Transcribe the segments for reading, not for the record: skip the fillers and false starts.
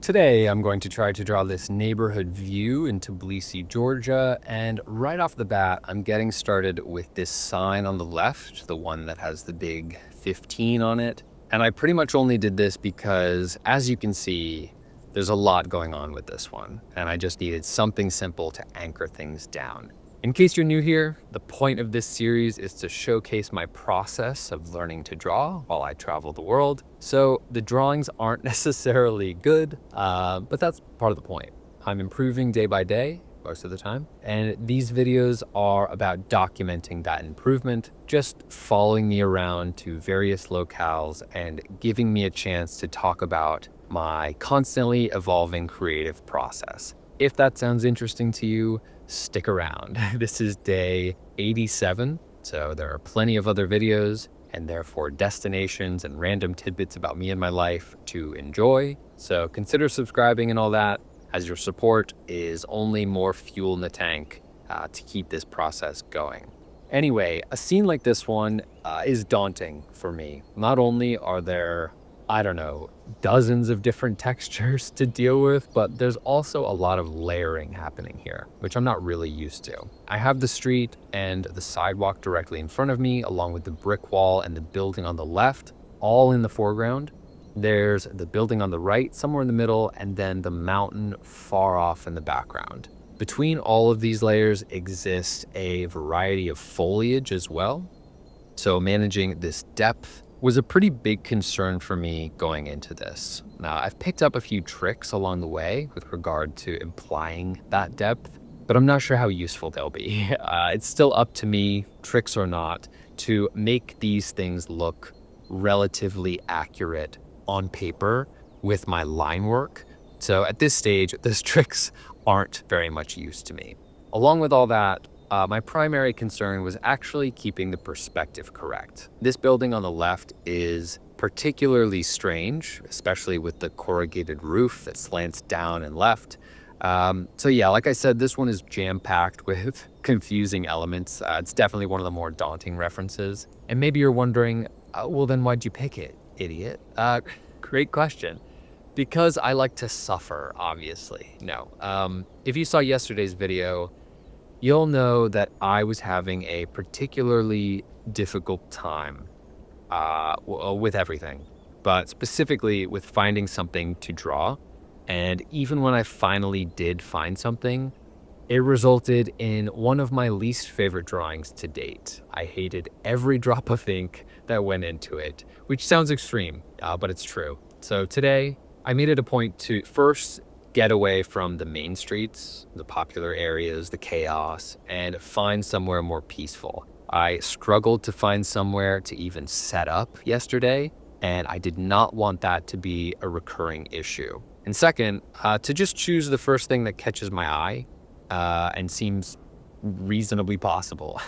Today, I'm going to try to draw this neighborhood view in Tbilisi, Georgia, and right off the bat, I'm getting started with this sign on the left, the one that has the big 15 on it. And I pretty much only did this because, as you can see, there's a lot going on with this one, and I just needed something simple to anchor things down. In case you're new here, the point of this series is to showcase my process of learning to draw while I travel the world. So the drawings aren't necessarily good, but that's part of the point. I'm improving day by day, most of the time, and these videos are about documenting that improvement, just following me around to various locales and giving me a chance to talk about my constantly evolving creative process. If that sounds interesting to you, stick around. This is day 87, so there are plenty of other videos and therefore destinations and random tidbits about me and my life to enjoy. So consider subscribing and all that, as your support is only more fuel in the tank to keep this process going. Anyway, a scene like this one is daunting for me. Not only are there, dozens of different textures to deal with, but there's also a lot of layering happening here, which I'm not really used to. I have the street and the sidewalk directly in front of me, along with the brick wall and the building on the left, all in the foreground. There's the building on the right, somewhere in the middle, and then the mountain far off in the background. Between all of these layers exists a variety of foliage as well. So managing this depth was a pretty big concern for me going into this. Now, I've picked up a few tricks along the way with regard to implying that depth, but I'm not sure how useful they'll be. It's still up to me, tricks or not, to make these things look relatively accurate on paper with my line work. So at this stage, those tricks aren't very much use to me. Along with all that, my primary concern was actually keeping the perspective correct. This building on the left is particularly strange, especially with the corrugated roof that slants down and left. So yeah, like I said, this one is jam-packed with confusing elements. It's definitely one of the more daunting references. And maybe you're wondering, well then why'd you pick it, idiot? Great question. Because I like to suffer, obviously. No. If you saw yesterday's video, you'll know that I was having a particularly difficult time with everything, but specifically with finding something to draw. And even when I finally did find something, it resulted in one of my least favorite drawings to date. I hated every drop of ink that went into it, which sounds extreme, but it's true. So today, I made it a point to first get away from the main streets, the popular areas, the chaos, and find somewhere more peaceful. I struggled to find somewhere to even set up yesterday, and I did not want that to be a recurring issue. And second, to just choose the first thing that catches my eye and seems reasonably possible.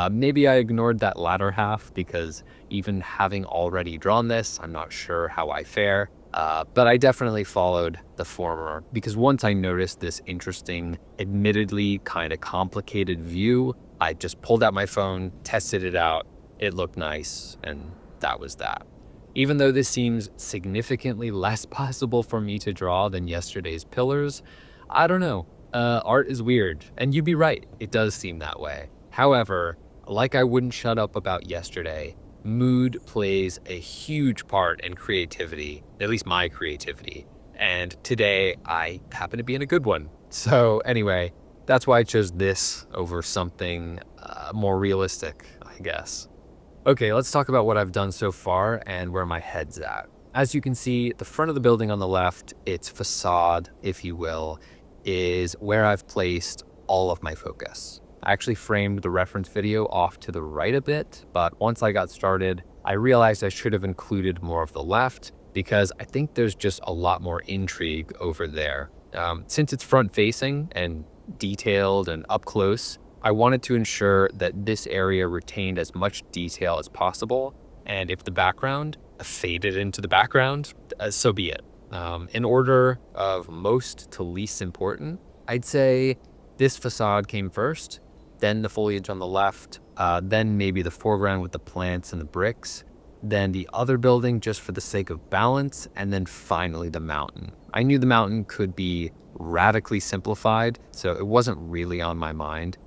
Maybe I ignored that latter half because even having already drawn this, I'm not sure how I fare. But I definitely followed the former because once I noticed this interesting, admittedly kind of complicated view, I just pulled out my phone, tested it out, it looked nice, and that was that. Even though this seems significantly less possible for me to draw than yesterday's pillars, I don't know. Art is weird, and you'd be right, it does seem that way. However, like I wouldn't shut up about yesterday, mood plays a huge part in creativity, at least my creativity. And today I happen to be in a good one. So anyway, that's why I chose this over something more realistic, I guess. Okay, let's talk about what I've done so far and where my head's at. As you can see, the front of the building on the left, its facade, if you will, is where I've placed all of my focus. I actually framed the reference video off to the right a bit, but once I got started, I realized I should have included more of the left because I think there's just a lot more intrigue over there. Since it's front-facing and detailed and up close, I wanted to ensure that this area retained as much detail as possible, and if the background faded into the background, so be it. In order of most to least important, I'd say this facade came first, then the foliage on the left, then maybe the foreground with the plants and the bricks, then the other building just for the sake of balance, and then finally the mountain. I knew the mountain could be radically simplified, so it wasn't really on my mind,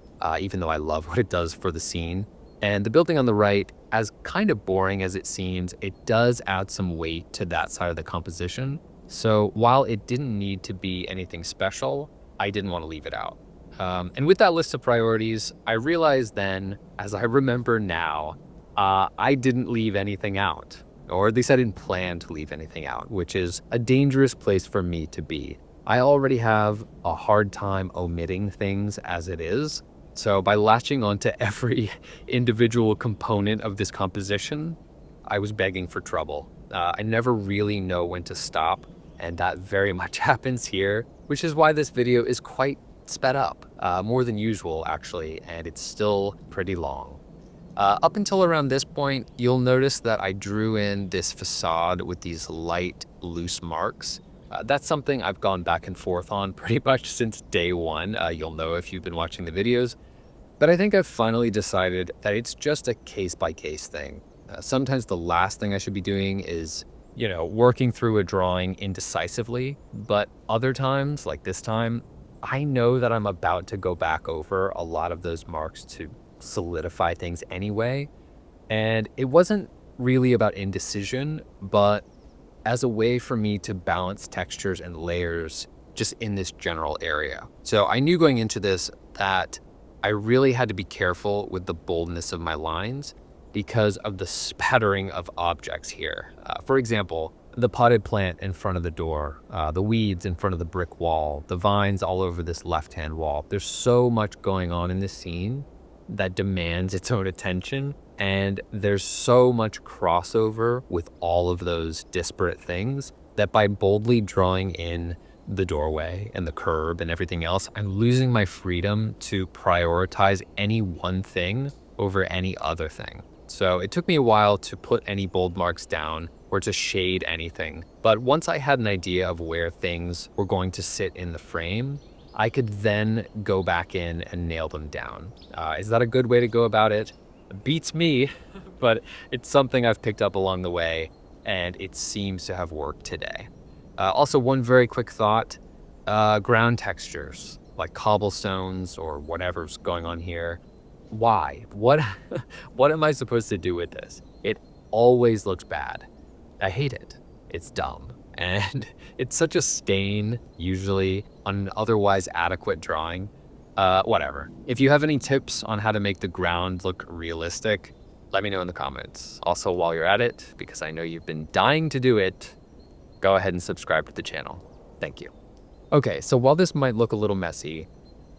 even though I love what it does for the scene. And the building on the right, as kind of boring as it seems, it does add some weight to that side of the composition. So while it didn't need to be anything special, I didn't want to leave it out. And with that list of priorities, I realized then, as I remember now, I didn't leave anything out, or at least I didn't plan to leave anything out, which is a dangerous place for me to be. I already have a hard time omitting things as it is. So by latching onto every individual component of this composition, I was begging for trouble. I never really know when to stop, and that very much happens here, which is why this video is quite sped up, more than usual actually, and it's still pretty long. Up until around this point, you'll notice that I drew in this facade with these light, loose marks. That's something I've gone back and forth on pretty much since day one. You'll know if you've been watching the videos. But I think I've finally decided that it's just a case-by-case thing. Sometimes the last thing I should be doing is, working through a drawing indecisively. But other times, like this time, I know that I'm about to go back over a lot of those marks to solidify things anyway. And it wasn't really about indecision, but as a way for me to balance textures and layers just in this general area. So I knew going into this that I really had to be careful with the boldness of my lines because of the spattering of objects here. For example, the potted plant in front of the door, the weeds in front of the brick wall, the vines all over this left-hand wall. There's so much going on in this scene that demands its own attention, and there's so much crossover with all of those disparate things that by boldly drawing in the doorway and the curb and everything else, I'm losing my freedom to prioritize any one thing over any other thing. So it took me a while to put any bold marks down or to shade anything. But once I had an idea of where things were going to sit in the frame, I could then go back in and nail them down. Is that a good way to go about it? Beats me, but it's something I've picked up along the way, and it seems to have worked today. Also, one very quick thought, ground textures, like cobblestones or whatever's going on here. Why? What am I supposed to do with this? It always looks bad. I hate it. It's dumb. And it's such a stain, usually, on an otherwise adequate drawing. Whatever. If you have any tips on how to make the ground look realistic, let me know in the comments. Also, while you're at it, because I know you've been dying to do it, go ahead and subscribe to the channel. Thank you. Okay, so while this might look a little messy,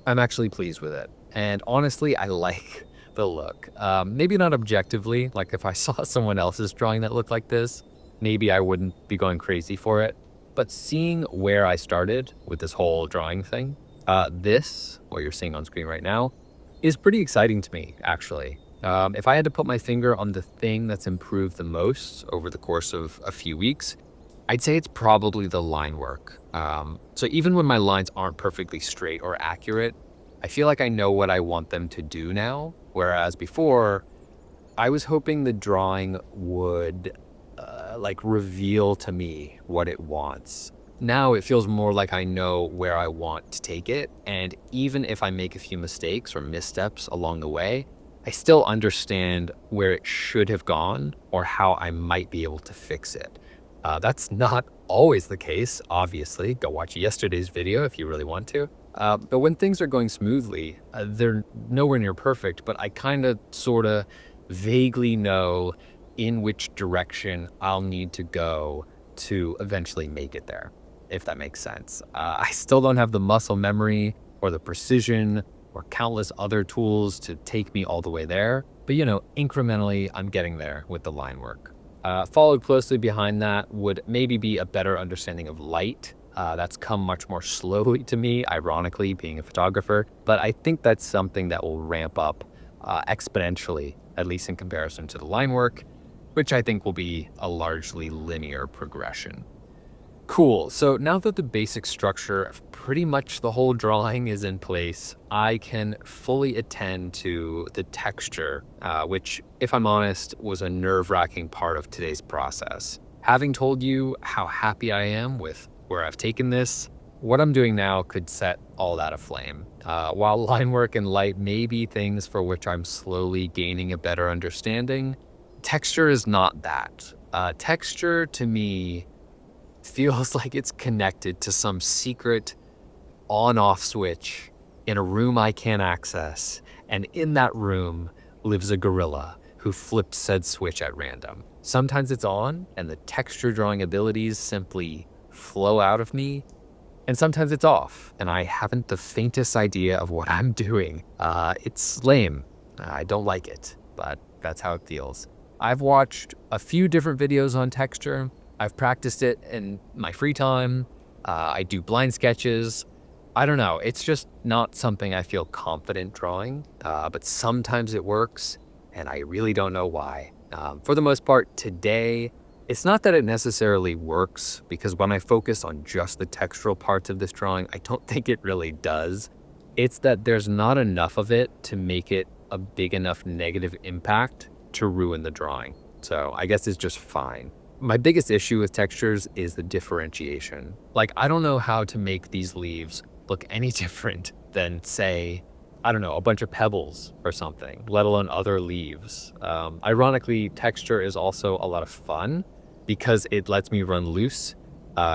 I'm actually pleased with it. And honestly, I like the look. Maybe not objectively, like if I saw someone else's drawing that looked like this, maybe I wouldn't be going crazy for it. But seeing where I started with this whole drawing thing, this, what you're seeing on screen right now, is pretty exciting to me, actually. If I had to put my finger on the thing that's improved the most over the course of a few weeks, I'd say it's probably the line work. So even when my lines aren't perfectly straight or accurate, I feel like I know what I want them to do now, whereas before, I was hoping the drawing would reveal to me what it wants. Now it feels more like I know where I want to take it, and even if I make a few mistakes or missteps along the way, I still understand where it should have gone or how I might be able to fix it. That's not always the case, obviously. Go watch yesterday's video if you really want to. But when things are going smoothly, they're nowhere near perfect, but I kind of, sort of, vaguely know in which direction I'll need to go to eventually make it there, if that makes sense. I still don't have the muscle memory or the precision or countless other tools to take me all the way there, but incrementally, I'm getting there with the line work. Followed closely behind that would maybe be a better understanding of light. That's come much more slowly to me, ironically, being a photographer, but I think that's something that will ramp up exponentially, at least in comparison to the line work, which I think will be a largely linear progression. Cool. So now that the basic structure of pretty much the whole drawing is in place, I can fully attend to the texture, which, if I'm honest, was a nerve-wracking part of today's process. Having told you how happy I am with where I've taken this, what I'm doing now could set all that aflame. While line work and light may be things for which I'm slowly gaining a better understanding, texture is not that. Texture to me feels like it's connected to some secret on-off switch in a room I can't access, and in that room lives a gorilla who flipped said switch at random. Sometimes it's on, and the texture drawing abilities simply flow out of me, and sometimes it's off, and I haven't the faintest idea of what I'm doing. It's lame. I don't like it, but that's how it feels. I've watched a few different videos on texture. I've practiced it in my free time. I do blind sketches. I don't know. It's just not something I feel confident drawing, but sometimes it works, and I really don't know why. For the most part, today, it's not that it necessarily works, because when I focus on just the textural parts of this drawing, I don't think it really does. It's that there's not enough of it to make it a big enough negative impact to ruin the drawing. So I guess it's just fine. My biggest issue with textures is the differentiation. Like, I don't know how to make these leaves look any different than, say, I don't know, a bunch of pebbles or something, let alone other leaves. Ironically, texture is also a lot of fun because it lets me run loose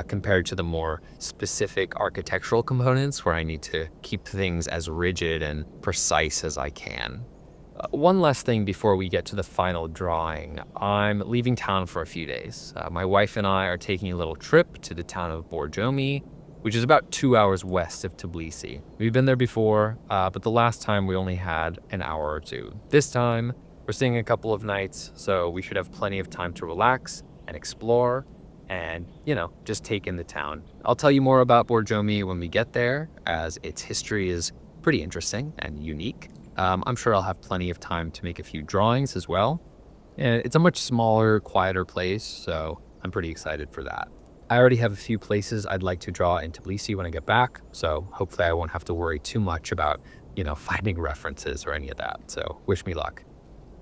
compared to the more specific architectural components where I need to keep things as rigid and precise as I can. One last thing before we get to the final drawing. I'm leaving town for a few days. My wife and I are taking a little trip to the town of Borjomi, which is about 2 hours west of Tbilisi. We've been there before, but the last time we only had an hour or two. This time, we're staying a couple of nights, so we should have plenty of time to relax and explore and, just take in the town. I'll tell you more about Borjomi when we get there, as its history is pretty interesting and unique. I'm sure I'll have plenty of time to make a few drawings as well. And it's a much smaller, quieter place, so I'm pretty excited for that. I already have a few places I'd like to draw in Tbilisi when I get back, so hopefully I won't have to worry too much about, finding references or any of that, so wish me luck.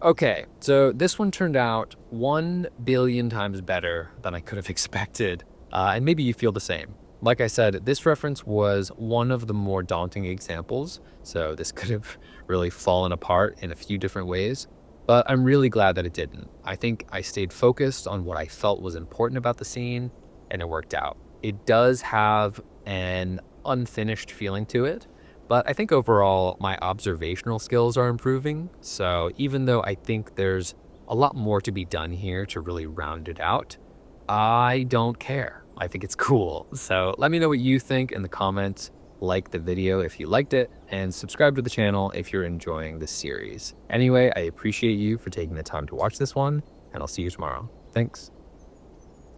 Okay, so this one turned out 1 billion times better than I could have expected, and maybe you feel the same. Like I said, this reference was one of the more daunting examples, so this could have really fallen apart in a few different ways, but I'm really glad that it didn't. I think I stayed focused on what I felt was important about the scene, and it worked out. It does have an unfinished feeling to it, but I think overall my observational skills are improving, so even though I think there's a lot more to be done here to really round it out, I don't care. I think it's cool. So let me know what you think in the comments, like the video if you liked it, and subscribe to the channel if you're enjoying this series. Anyway, I appreciate you for taking the time to watch this one, and I'll see you tomorrow. Thanks.